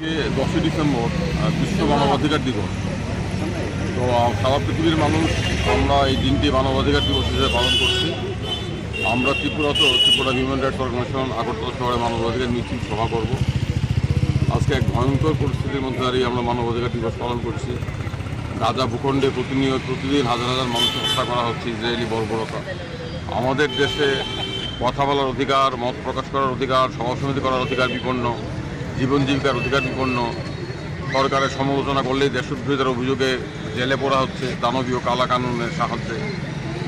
আজকে 10ই ডিসেম্বর বিশ্ব মানবাধিকার দিবস। তো সারা পৃথিবীর মানুষ আমরা এই দিনটি মানবাধিকার দিবস হিসেবে পালন করছি। আমরা Tripura human rights organisation Agartala শহরে মানবাধিকার মিছিল সভা করব। আজকে এক ভয়ঙ্কর পরিস্থিতির মধ্যে দাঁড়িয়ে আমরা মানবাধিকার দিবস পালন করছি। গাজা ভূখণ্ডে প্রতিদিন হাজার হাজার মানুষকে হত্যা করা হচ্ছে ইসরায়েলি বর্বরতা। আমাদের দেশে কথা বলার অধিকার, মত প্রকাশ করার অধিকার, সভা-সমিতি করার অধিকার বিপন্ন, জীবন জীবিকার অধিকার বিপন্ন। সরকারের সমালোচনা করলেই দেশদ্রোহিতার অভিযোগে জেলে পড়া হচ্ছে দানবীয় কালা কানুনের সাহায্যে।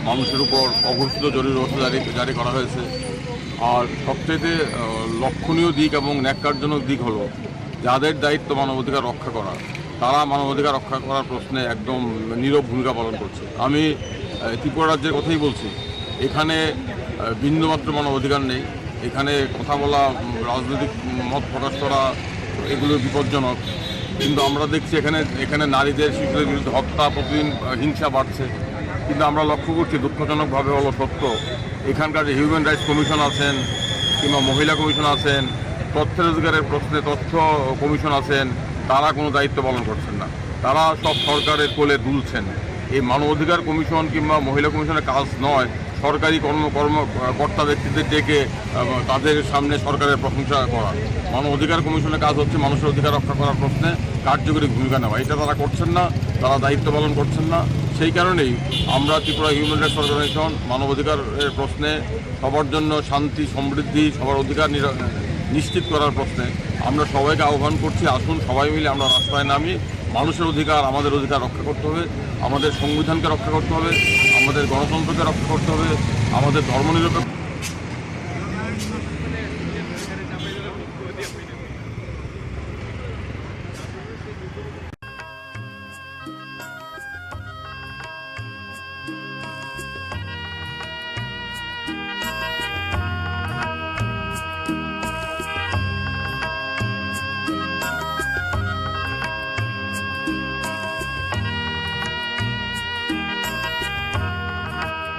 মানুষের উপর অঘোষিত জরুরি অবস্থা জারি করা হয়েছে। আর সবচেয়ে লক্ষণীয় দিক এবং ন্যাক্কারজনক দিক হলো যাদের দায়িত্ব মানবাধিকার রক্ষা করা, তারা মানবাধিকার রক্ষা করার প্রশ্নে একদম নীরব ভূমিকা পালন করছে। আমি ত্রিপুরা রাজ্যের কথাই বলছি। এখানে বিন্দুমাত্র মানবাধিকার নেই। এখানে কথা বলা, রাজনৈতিক মত প্রকাশ করা এগুলো বিপজ্জনক। কিন্তু আমরা দেখছি এখানে নারীদের, শিশুদের বিরুদ্ধে হত্যা, প্রতিদিন হিংসা বাড়ছে। কিন্তু আমরা লক্ষ্য করছি দুঃখজনকভাবে হলো সত্য, এখানকার যে হিউম্যান রাইটস কমিশন আছেন কিংবা মহিলা কমিশন আছেন, তথ্যের অধিকারের প্রশ্নে তথ্য কমিশন আছেন, তারা কোনো দায়িত্ব পালন করছেন না। তারা সব সরকারের কোলে দুলছেন। এই মানবাধিকার কমিশন কিংবা মহিলা কমিশনের কাজ নয় সরকারি কর্মকর্তা ব্যক্তিদের ডেকে তাদের সামনে সরকারের প্রশংসা করা। মানবাধিকার কমিশনের কাজ হচ্ছে মানুষের অধিকার রক্ষা করার প্রশ্নে কার্যকরী ভূমিকা নেওয়া। এটা তারা করছেন না, তারা দায়িত্ব পালন করছেন না। সেই কারণেই আমরা ত্রিপুরা হিউম্যান রাইটস অর্গানাইজেশন মানবাধিকারের প্রশ্নে সবার জন্য শান্তি, সমৃদ্ধি, সবার অধিকার নিশ্চিত করার প্রশ্নে আমরা সবাইকে আহ্বান করছি, আসুন সবাই মিলে আমরা রাস্তায় নামি। মানুষের অধিকার, আমাদের অধিকার রক্ষা করতে হবে, আমাদের সংবিধানকে রক্ষা করতে হবে, আমাদের গণতন্ত্রকে রক্ষা করতে হবে, আমাদের ধর্মনিরপেক্ষ